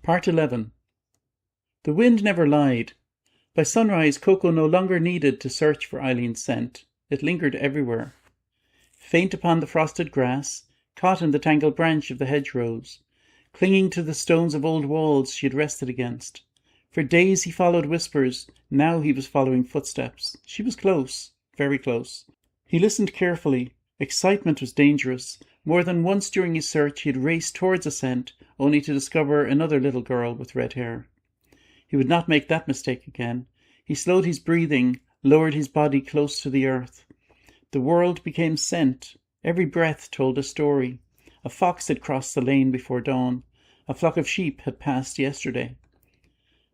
Part 11. The wind never lied. By sunrise, Coco no longer needed to search for Eileen's scent. It lingered everywhere. Faint upon the frosted grass, caught in the tangled branch of the hedgerows, clinging to the stones of old walls she had rested against. For days he followed whispers, now he was following footsteps. She was close, very close. He listened carefully. Excitement was dangerous. More than once during his search he had raced towards a scent, only to discover another little girl with red hair. He would not make that mistake again. He slowed his breathing, lowered his body close to the earth. The world became scent. Every breath told a story. A fox had crossed the lane before dawn. A flock of sheep had passed yesterday.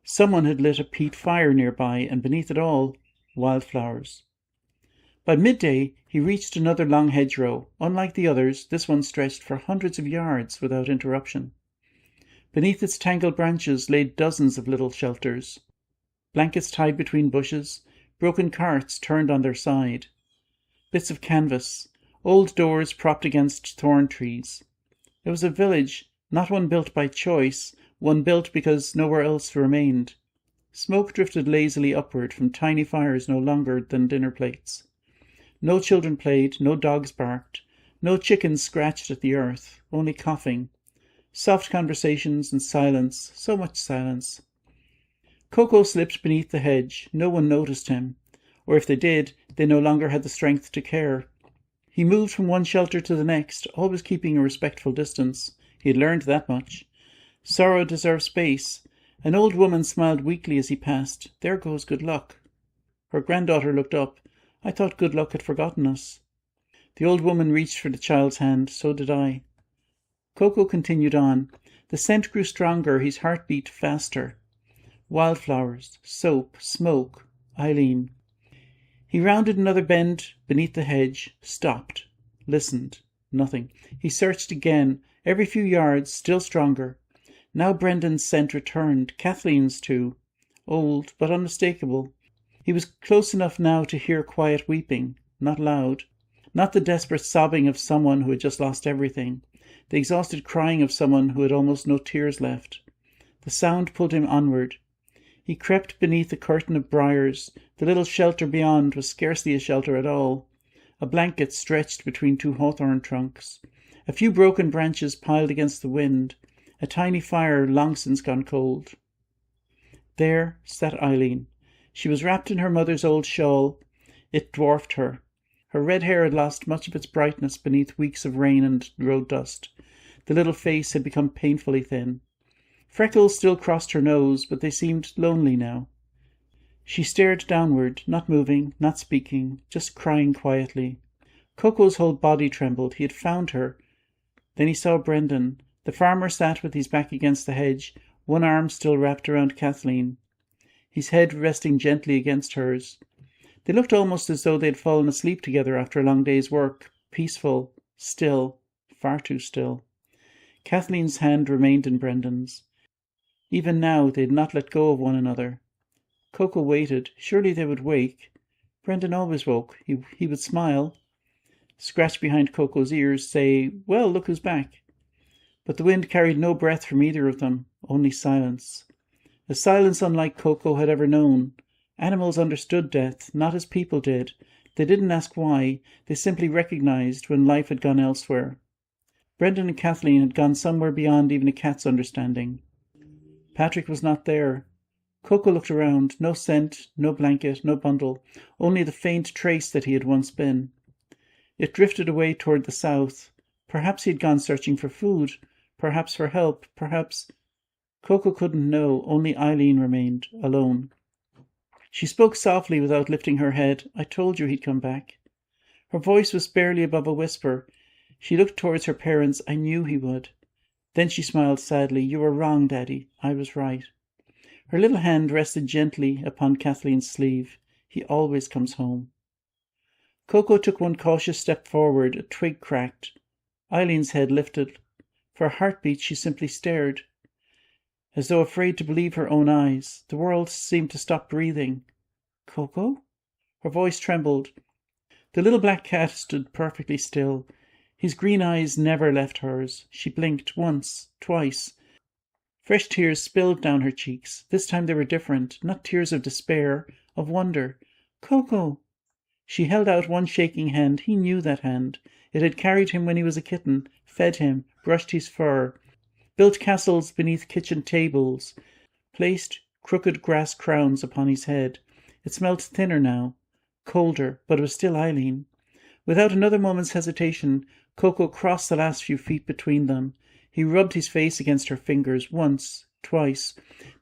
Someone had lit a peat fire nearby, and beneath it all, wildflowers. By midday, he reached another long hedgerow. Unlike the others, this one stretched for hundreds of yards without interruption. Beneath its tangled branches lay dozens of little shelters. Blankets tied between bushes, broken carts turned on their side. Bits of canvas, old doors propped against thorn trees. It was a village, not one built by choice, one built because nowhere else remained. Smoke drifted lazily upward from tiny fires no longer than dinner plates. No children played, no dogs barked, no chickens scratched at the earth, only coughing. Soft conversations and silence, so much silence. Coco slipped beneath the hedge. No one noticed him, or if they did, they no longer had the strength to care. He moved from one shelter to the next, always keeping a respectful distance. He had learned that much. Sorrow deserves space. An old woman smiled weakly as he passed. There goes good luck. Her granddaughter looked up. I thought good luck had forgotten us. The old woman reached for the child's hand. So did I. Coco continued on. The scent grew stronger, his heart beat faster. Wildflowers, soap, smoke, Eileen. He rounded another bend beneath the hedge, stopped, listened. Nothing. He searched again, every few yards, still stronger. Now Brendan's scent returned, Kathleen's too. Old, but unmistakable. He was close enough now to hear quiet weeping, not loud. Not the desperate sobbing of someone who had just lost everything. The exhausted crying of someone who had almost no tears left. The sound pulled him onward. He crept beneath a curtain of briars. The little shelter beyond was scarcely a shelter at all. A blanket stretched between two hawthorn trunks. A few broken branches piled against the wind. A tiny fire long since gone cold. There sat Eileen. She was wrapped in her mother's old shawl. It dwarfed her. Her red hair had lost much of its brightness beneath weeks of rain and road dust. The little face had become painfully thin. Freckles still crossed her nose, but they seemed lonely now. She stared downward, not moving, not speaking, just crying quietly. Coco's whole body trembled. He had found her. Then he saw Brendan. The farmer sat with his back against the hedge, one arm still wrapped around Kathleen, his head resting gently against hers. They looked almost as though they had fallen asleep together after a long day's work, peaceful, still, far too still. Kathleen's hand remained in Brendan's. Even now they had not let go of one another. Coco waited. Surely they would wake. Brendan always woke. He would smile, scratch behind Coco's ears, say, "Well, look who's back." But the wind carried no breath from either of them, only silence. A silence unlike Coco had ever known. Animals understood death, not as people did. They didn't ask why. They simply recognized when life had gone elsewhere. Brendan and Kathleen had gone somewhere beyond even a cat's understanding. Patrick was not there. Coco looked around. No scent, no blanket, no bundle, only the faint trace that he had once been. It drifted away toward the south. Perhaps he had gone searching for food, perhaps for help, perhaps... Coco couldn't know. Only Eileen remained, alone. She spoke softly without lifting her head. "I told you he'd come back." Her voice was barely above a whisper. She looked towards her parents. "I knew he would." Then she smiled sadly. "You were wrong, Daddy. I was right." Her little hand rested gently upon Kathleen's sleeve. "He always comes home." Coco took one cautious step forward. A twig cracked. Eileen's head lifted. For a heartbeat she simply stared, as though afraid to believe her own eyes. The world seemed to stop breathing. "Coco?" Her voice trembled. The little black cat stood perfectly still. His green eyes never left hers. She blinked once, twice. Fresh tears spilled down her cheeks. This time they were different, not tears of despair, of wonder. "Coco!" She held out one shaking hand. He knew that hand. It had carried him when he was a kitten, fed him, brushed his fur, built castles beneath kitchen tables, placed crooked grass crowns upon his head. It smelt thinner now, colder, but it was still Eileen. Without another moment's hesitation, Coco crossed the last few feet between them. He rubbed his face against her fingers once, twice,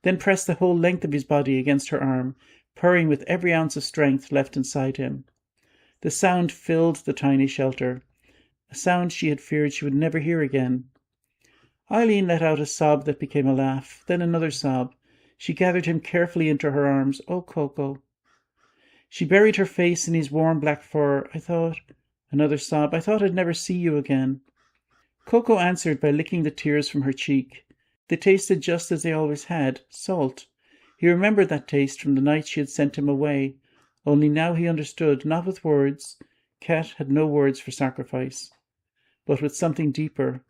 then pressed the whole length of his body against her arm, purring with every ounce of strength left inside him. The sound filled the tiny shelter, a sound she had feared she would never hear again. Eileen let out a sob that became a laugh, then another sob. She gathered him carefully into her arms. "Oh, Coco." She buried her face in his warm black fur. Another sob. "I thought I'd never see you again." Coco answered by licking the tears from her cheek. They tasted just as they always had, salt. He remembered that taste from the night she had sent him away. Only now he understood, not with words. Cat had no words for sacrifice, but with something deeper.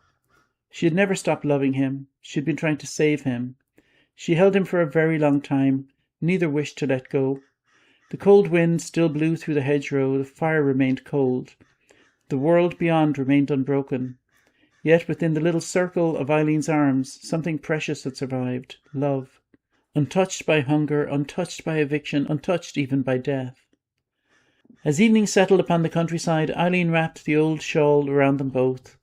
She had never stopped loving him. She had been trying to save him. She held him for a very long time. Neither wished to let go. The cold wind still blew through the hedgerow. The fire remained cold. The world beyond remained unbroken. Yet within the little circle of Eileen's arms, something precious had survived. Love. Untouched by hunger, untouched by eviction, untouched even by death. As evening settled upon the countryside, Eileen wrapped the old shawl around them both.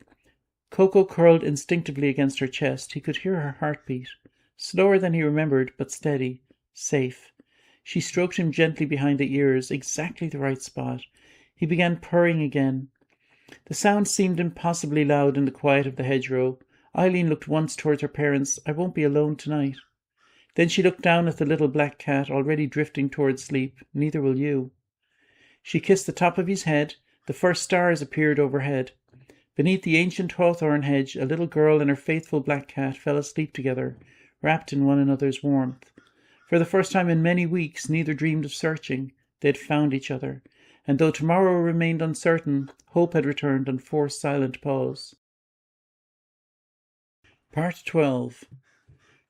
Coco curled instinctively against her chest. He could hear her heartbeat. Slower than he remembered, but steady. Safe. She stroked him gently behind the ears, exactly the right spot. He began purring again. The sound seemed impossibly loud in the quiet of the hedgerow. Eileen looked once towards her parents. "I won't be alone tonight." Then she looked down at the little black cat, already drifting towards sleep. "Neither will you." She kissed the top of his head. The first stars appeared overhead. Beneath the ancient hawthorn hedge, a little girl and her faithful black cat fell asleep together, wrapped in one another's warmth. For the first time in many weeks, neither dreamed of searching. They had found each other. And though tomorrow remained uncertain, hope had returned on 4 silent paws. Part 12.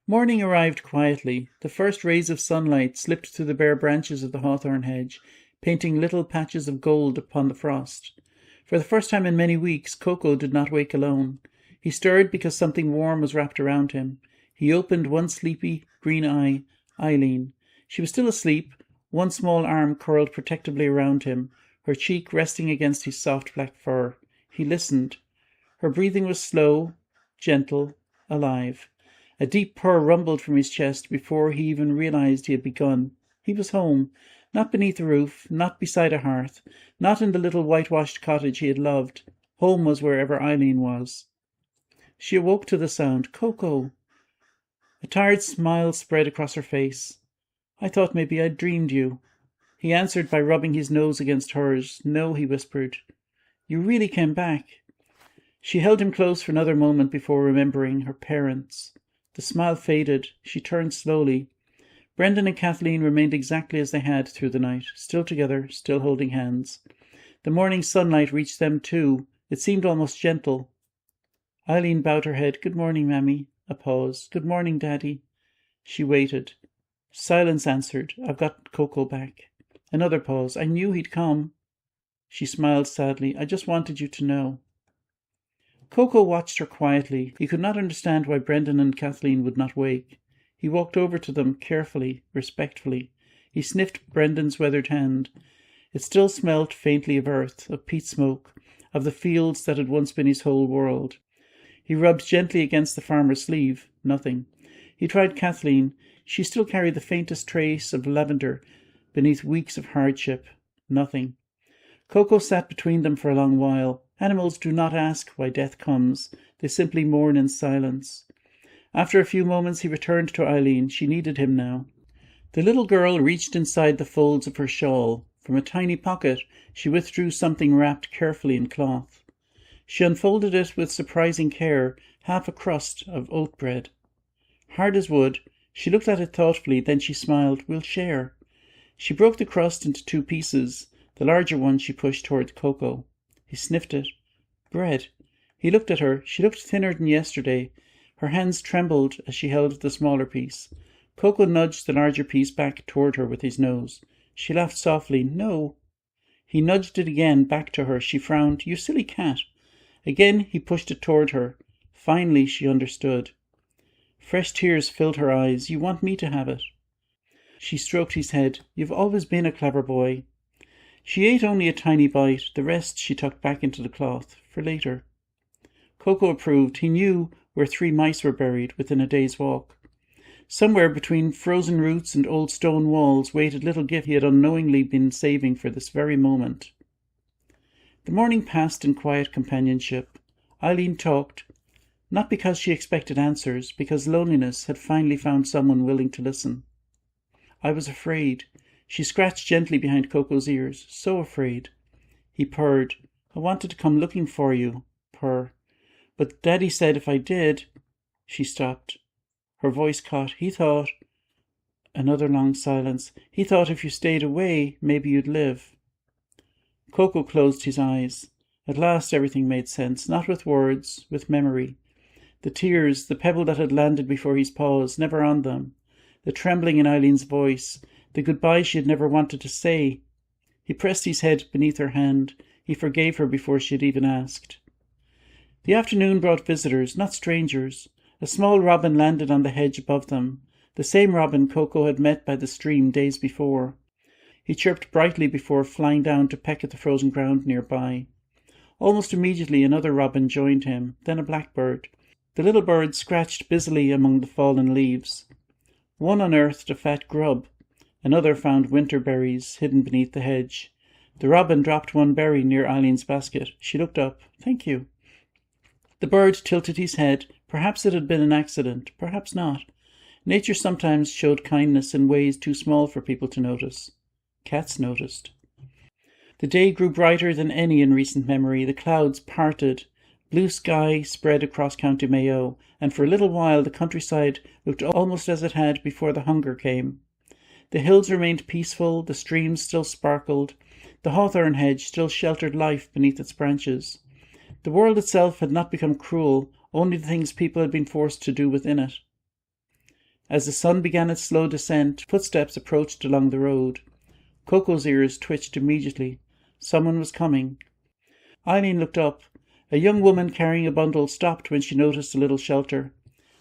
Morning arrived quietly. The first rays of sunlight slipped through the bare branches of the hawthorn hedge, painting little patches of gold upon the frost. For the first time in many weeks, Coco did not wake alone. He stirred because something warm was wrapped around him. He opened one sleepy green eye. Eileen. She was still asleep, one small arm curled protectively around him, her cheek resting against his soft black fur. He listened. Her breathing was slow, gentle, alive. A deep purr rumbled from his chest before he even realized he had begun. He was home, not beneath a roof, not beside a hearth, not in the little whitewashed cottage he had loved. Home was wherever Eileen was. She awoke to the sound. "Coco!" A tired smile spread across her face. "I thought maybe I'd dreamed you." He answered by rubbing his nose against hers. "No," he whispered. "You really came back." She held him close for another moment before remembering her parents. The smile faded. She turned slowly. Brendan and Kathleen remained exactly as they had through the night, still together, still holding hands. The morning sunlight reached them too. It seemed almost gentle. Eileen bowed her head. "Good morning, Mammy." A pause. "Good morning, Daddy." She waited. Silence answered. "I've got Coco back." Another pause. "I knew he'd come." She smiled sadly. "I just wanted you to know." Coco watched her quietly. He could not understand why Brendan and Kathleen would not wake. He walked over to them, carefully, respectfully. He sniffed Brendan's weathered hand. It still smelt faintly of earth, of peat smoke, of the fields that had once been his whole world. He rubbed gently against the farmer's sleeve. Nothing. He tried Kathleen. She still carried the faintest trace of lavender beneath weeks of hardship. Nothing. Coco sat between them for a long while. Animals do not ask why death comes. They simply mourn in silence. After a few moments he returned to Eileen. She needed him now. The little girl reached inside the folds of her shawl. From a tiny pocket she withdrew something wrapped carefully in cloth. She unfolded it with surprising care, half a crust of oat bread. Hard as wood, she looked at it thoughtfully, then she smiled. "We'll share." She broke the crust into 2 pieces. The larger one she pushed toward Coco. He sniffed it. Bread. He looked at her. She looked thinner than yesterday. Her hands trembled as she held the smaller piece. Coco nudged the larger piece back toward her with his nose. She laughed softly. No. He nudged it again back to her. She frowned. You silly cat. Again he pushed it toward her. Finally she understood. Fresh tears filled her eyes. You want me to have it. She stroked his head. You've always been a clever boy. She ate only a tiny bite. The rest she tucked back into the cloth, for later. Coco approved. He knew where 3 mice were buried within a day's walk. Somewhere between frozen roots and old stone walls waited little gift he had unknowingly been saving for this very moment. The morning passed in quiet companionship. Eileen talked, not because she expected answers, because loneliness had finally found someone willing to listen. I was afraid. She scratched gently behind Coco's ears. So afraid. He purred. I wanted to come looking for you. Purr. But Daddy said if I did... She stopped. Her voice caught. He thought... Another long silence. He thought if you stayed away, maybe you'd live. Coco closed his eyes. At last everything made sense, not with words, with memory. The tears, the pebble that had landed before his paws, never on them. The trembling in Eileen's voice, the goodbye she had never wanted to say. He pressed his head beneath her hand. He forgave her before she had even asked. The afternoon brought visitors, not strangers. A small robin landed on the hedge above them, the same robin Coco had met by the stream days before. He chirped brightly before flying down to peck at the frozen ground nearby. Almost immediately another robin joined him, then a blackbird. The little bird scratched busily among the fallen leaves. One unearthed a fat grub. Another found winter berries hidden beneath the hedge. The robin dropped one berry near Eileen's basket. She looked up. Thank you. The bird tilted his head. Perhaps it had been an accident. Perhaps not. Nature sometimes showed kindness in ways too small for people to notice. Cats noticed. The day grew brighter than any in recent memory. The clouds parted. Blue sky spread across County Mayo, and for a little while the countryside looked almost as it had before the hunger came. The hills remained peaceful, the streams still sparkled, the hawthorn hedge still sheltered life beneath its branches. The world itself had not become cruel, only the things people had been forced to do within it. As the sun began its slow descent, footsteps approached along the road. Coco's ears twitched immediately. Someone was coming. Eileen looked up. A young woman carrying a bundle stopped when she noticed a little shelter.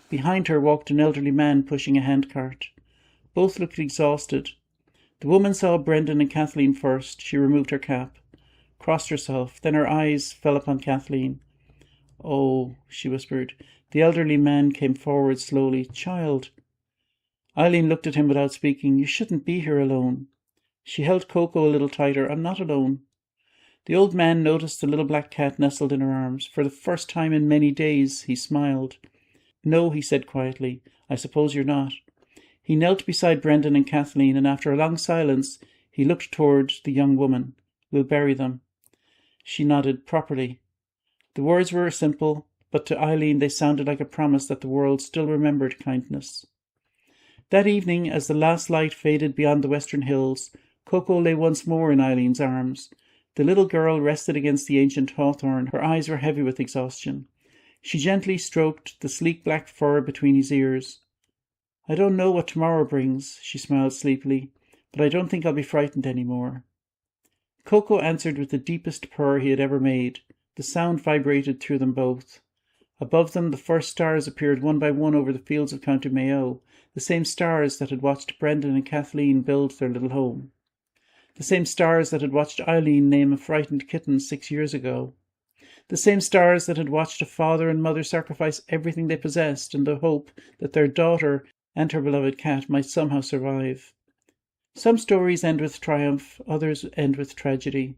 Behind her walked an elderly man pushing a handcart. Both looked exhausted. The woman saw Brendan and Kathleen first. She removed her cap, crossed herself, then her eyes fell upon Kathleen. Oh, she whispered. The elderly man came forward slowly. Child. Eileen looked at him without speaking. You shouldn't be here alone. She held Coco a little tighter. I'm not alone. The old man noticed the little black cat nestled in her arms. For the first time in many days, he smiled. No, he said quietly. I suppose you're not. He knelt beside Brendan and Kathleen, and after a long silence, he looked toward the young woman. We'll bury them. She nodded properly. The words were simple, but to Eileen they sounded like a promise that the world still remembered kindness. That evening, as the last light faded beyond the western hills, Coco lay once more in Eileen's arms. The little girl rested against the ancient hawthorn. Her eyes were heavy with exhaustion. She gently stroked the sleek black fur between his ears. I don't know what tomorrow brings, she smiled sleepily, but I don't think I'll be frightened any more. Coco answered with the deepest purr he had ever made. The sound vibrated through them both. Above them the first stars appeared one by one over the fields of County Mayo, the same stars that had watched Brendan and Kathleen build their little home. The same stars that had watched Eileen name a frightened kitten 6 years ago. The same stars that had watched a father and mother sacrifice everything they possessed in the hope that their daughter and her beloved cat might somehow survive. Some stories end with triumph, others end with tragedy.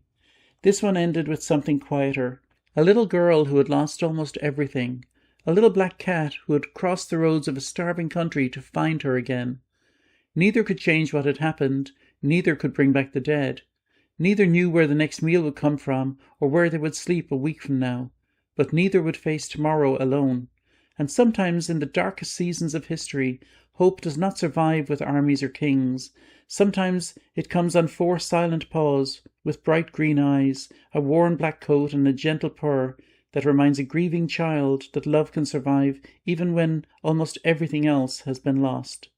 This one ended with something quieter. A little girl who had lost almost everything. A little black cat who had crossed the roads of a starving country to find her again. Neither could change what had happened. Neither could bring back the dead. Neither knew where the next meal would come from or where they would sleep a week from now. But neither would face tomorrow alone. And sometimes in the darkest seasons of history, hope does not survive with armies or kings. Sometimes it comes on 4 silent paws, with bright green eyes, a worn black coat and a gentle purr, that reminds a grieving child that love can survive even when almost everything else has been lost.